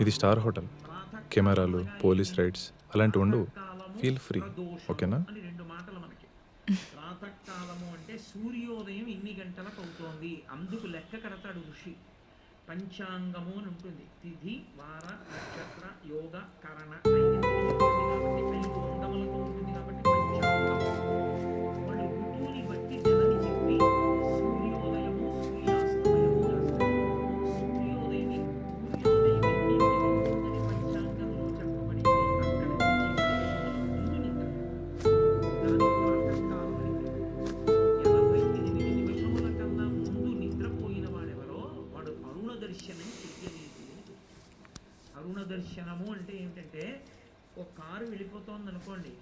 ఇది star hotel. కెమెరాలు, police rides అలాంటివి ఉండవు. Feel free. ఓకేనా? అని రెండు మాటలు మనకి. ప్రాతకాలము అంటే సూర్యోదయం ఇన్ని గంటలకు అవుతోంది, అందుకు లెక్క కడతాడు ఋషి. పంచాంగము అని ఉంటుంది. తిథి, వార, నక్షత్ర, యోగ, కరణ, కాబట్టి 5 అంగములతో ఉంటుంది కాబట్టి పంచాంగం. వాళ్ళు ఋతువుని బట్టి నెలని చెప్పి సూర్యోదయము, సూర్యాస్తమయము రాస్తారు. సూర్యోదయం ఎన్నింటికి ఉంటుందని పంచాంగంలో చెప్పబడిందో అక్కడి నుంచి ముందు నిద్ర. దాని ప్రాతకాలం అని పేరు. 48 నిమిషముల కన్నా ముందు నిద్రపోయిన వాడెవరో వాడు అరుణ దర్శనం చెయ్యలేదు అని చెప్తారు. అరుణ దర్శనము అంటే ఏమిటంటే, ఒక కారు వెళ్ళిపోతోంది అనుకోండి,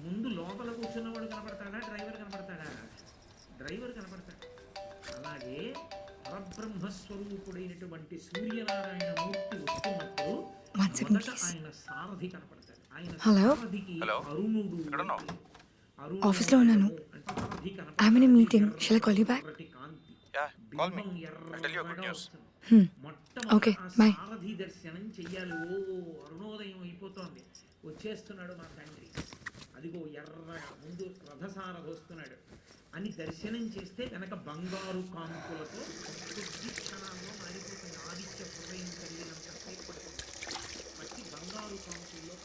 ముందు లోపల కూర్చున్నవాడు కనపడతాడా, డ్రైవర్ కనపడతాడా? డ్రైవర్ కనపడతాడు. అలాగే పరబ్రహ్మస్వరూపుడైనటువంటి సూర్యనారాయణ మూర్తి వస్తున్నప్పుడు మొదట ఆయన సారథి కనపడతాడు. ఆయన సారథికి అరుణుడు. ఆఫీస్లో ఉన్నాను. I'm in a meeting. Shall I call you back? Okay, bye. సారథి దర్శనం చెయ్యాలి. ఓ అరుణోదయం అయిపోతోంది, వచ్చేస్తున్నాడు మా తండ్రి, అదిగో ఎర్ర ముందు రథసారథి వస్తున్నాడు అని దర్శనం చేస్తే వెనక బంగారు కాంతులతో కొద్ది క్షణాల్లో మారిపోతుంది. ఆదిత్య హృదయం కలిగినంత సేపు పట్టి బంగారు కాంతుల్లో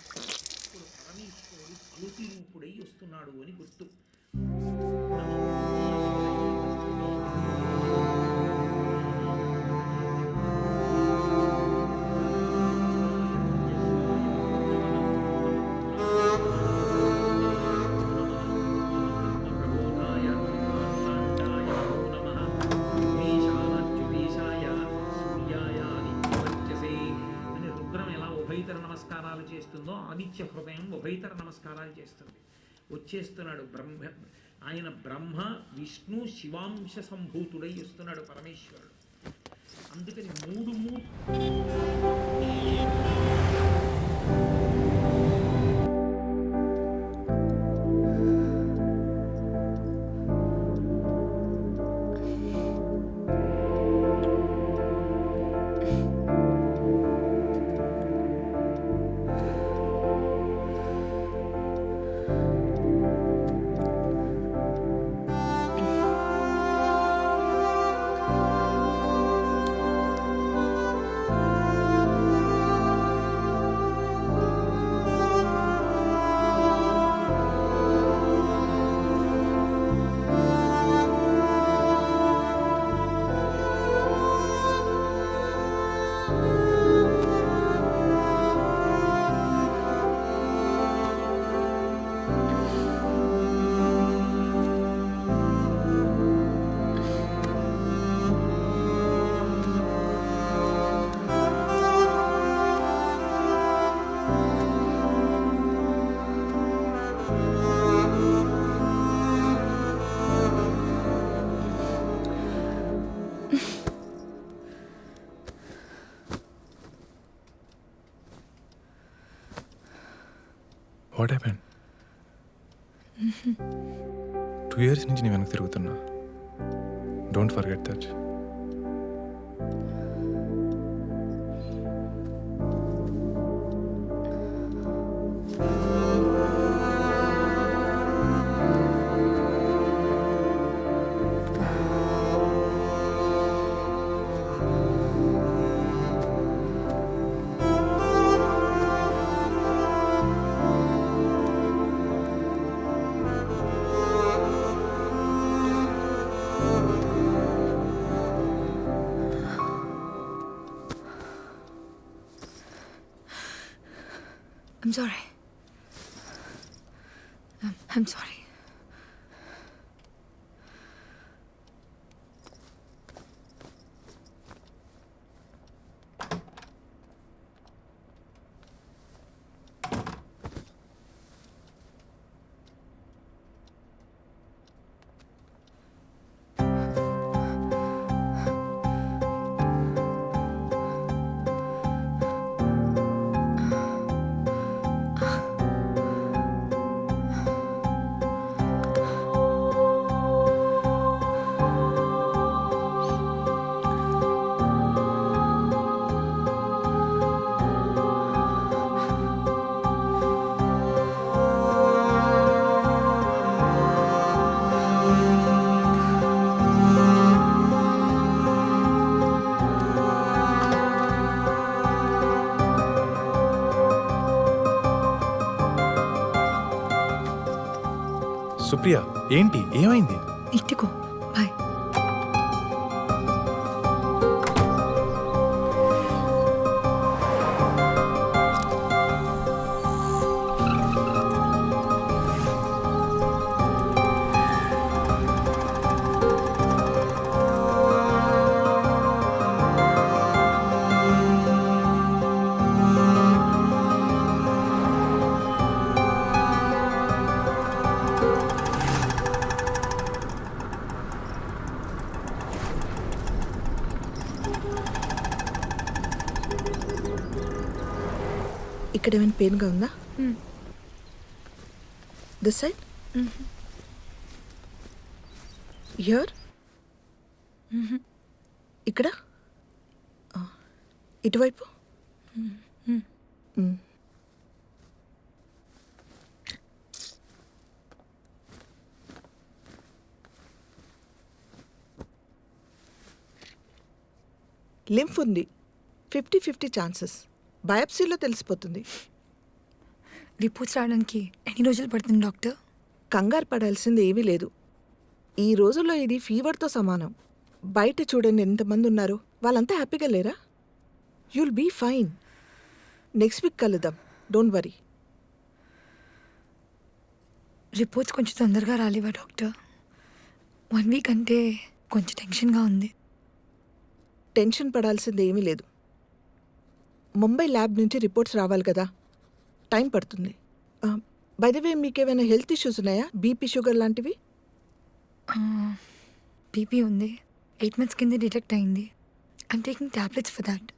ఇప్పుడు పరమేశ్వరుడు జ్యోతి రూపుడై వస్తున్నాడు అని గుర్తు. నమస్కారాలు చేస్తుందో ఆదిత్య హృదయం ఉభయతర నమస్కారాలు చేస్తుంది. వచ్చేస్తున్నాడు బ్రహ్మ. ఆయన బ్రహ్మ, విష్ణు, శివాంశ సంభూతుడై వస్తున్నాడు పరమేశ్వరుడు. అందుకని మూడు వాట్ హ్యాపెండ్? 2 years నుంచి నీ వెనక్కి తిరుగుతున్నా. Don't forget that. I'm sorry. I'm sorry. Supriya ఏంటి ఏమైంది? ఇంటికో బాయ్. ఇక్కడ ఏమైనా పెయిన్గా ఉందా? దిస్ సైడ్, హియర్, ఇక్కడ, ఇటువైపు. లింఫ్ ఉంది, 50-50 ఛాన్సెస్. బయాప్సీలో తెలిసిపోతుంది. రిపోర్ట్స్ రావడానికి ఎన్ని రోజులు పడుతుంది డాక్టర్? కంగారు పడాల్సింది ఏమీ లేదు. ఈ రోజుల్లో ఇది ఫీవర్తో సమానం. బయట చూడండి ఎంతమంది ఉన్నారు, వాళ్ళంతా హ్యాపీగా లేరా? You'll be fine. Next week కలుద్దాం, డోంట్ వరీ. రిపోర్ట్స్ కొంచెం తొందరగా రాలేవా డాక్టర్? 1 వీక్ అంటే కొంచెం టెన్షన్గా ఉంది. టెన్షన్ పడాల్సింది ఏమీ లేదు. ముంబై ల్యాబ్ నుంచి రిపోర్ట్స్ రావాలి కదా, టైం పడుతుంది. బై ద వే, మీకేమైనా హెల్త్ ఇష్యూస్ ఉన్నాయా? బీపీ, షుగర్ లాంటివి? బీపీ ఉంది, 8 months కింద డిటెక్ట్ అయింది. I'm taking tablets for that.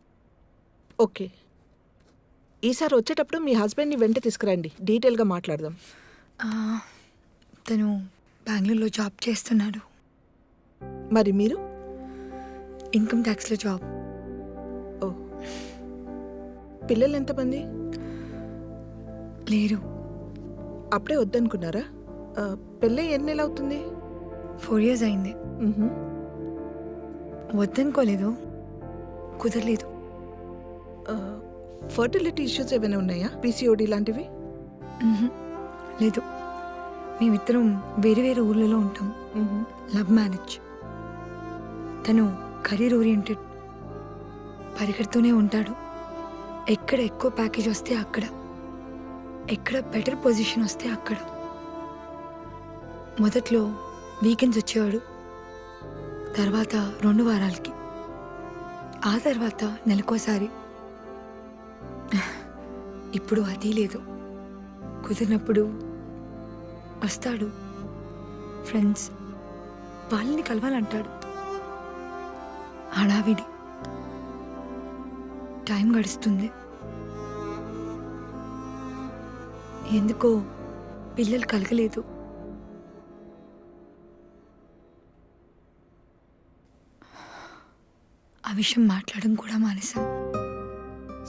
Okay, ఈసారి వచ్చేటప్పుడు మీ హస్బెండ్ని వెంట తీసుకురండి, డీటెయిల్గా మాట్లాడదాం. తను బెంగళూరులో జాబ్ చేస్తున్నాడు. మరి మీరు? Income ట్యాక్స్లో job. ఓ, పిల్లలు ఎంతమంది? లేరు. అప్పుడే వద్దనుకున్నారా? పెళ్ళి ఎన్ని నెలలు అవుతుంది? 4 years అయింది. వద్దనుకోలేదు, కుదరలేదు. ఫర్టిలిటీ ఇష్యూస్ ఏమైనా ఉన్నాయా? పీసీఓడి లాంటివి? లేదు, మేమిద్దరం వేరే వేరే ఊర్లలో ఉంటాం. Love marriage. తను కెరీర్ ఓరియంటెడ్, పరిగెడుతూనే ఉంటాడు. ఎక్కడ ఎక్కువ ప్యాకేజ్ వస్తే అక్కడ, ఎక్కడ బెటర్ పొజిషన్ వస్తే అక్కడ. మొదట్లో వీకెండ్స్ వచ్చేవాడు, తర్వాత 2 వారాలకి, ఆ తర్వాత నెలకోసారి. ఇప్పుడు అది లేదు. కుదిరినప్పుడు వస్తాడు. ఫ్రెండ్స్ వాళ్ళని కలవాలంటాడు. హడావిడి. టైం గడుస్తుంది. ఎందుకో పిల్లలు కలగలేదు. ఆ విషయం మాట్లాడడం కూడా మానేశాం.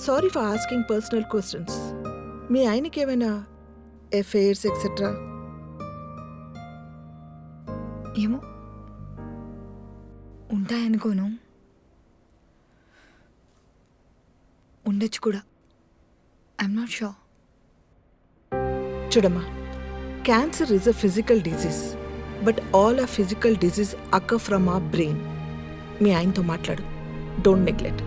Sorry for asking personal questions. మీ ఆయనకి ఏమైనా ఎఫైర్స్ ఎక్సెట్రా? ఏమో, ఉంటాయనుకోను, ఉండొచ్చు కూడా. I'm not sure. చూడమ్మా, cancer is a physical disease, but all a physical disease occur from a brain. మీ ఆయనతో మాట్లాడు, డోంట్ నెగ్లెక్ట్.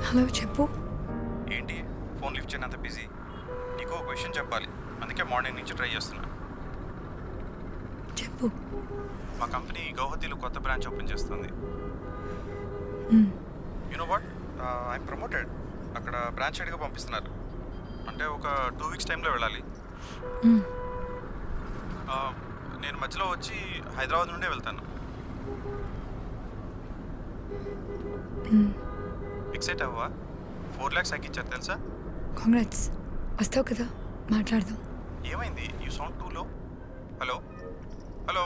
హలో, చెప్పు. ఏంటి ఫోన్ లిఫ్ట్ చేయనంత బిజీ? నీకు ఒక విషయం చెప్పాలి, అందుకే మార్నింగ్ నుంచి ట్రై చేస్తున్నా. చెప్పు. మా కంపెనీ గౌహతిలో కొత్త బ్రాంచ్ ఓపెన్ చేస్తుంది. You know what, I'm promoted. అక్కడ బ్రాంచ్ హెడ్గా పంపిస్తున్నారు. అంటే ఒక 2 weeks టైంలో వెళ్ళాలి. నేను మధ్యలో వచ్చి హైదరాబాద్ నుండే వెళ్తాను. ఫిక్సెట్ అవ్వా? 4 lakhs ఇచ్చారు తెలుసా? కాంగ్రాట్స్. వస్తావు కదా, మాట్లాడదాం. ఏమైంది? యూ సౌండ్ టూ లో. Hello hello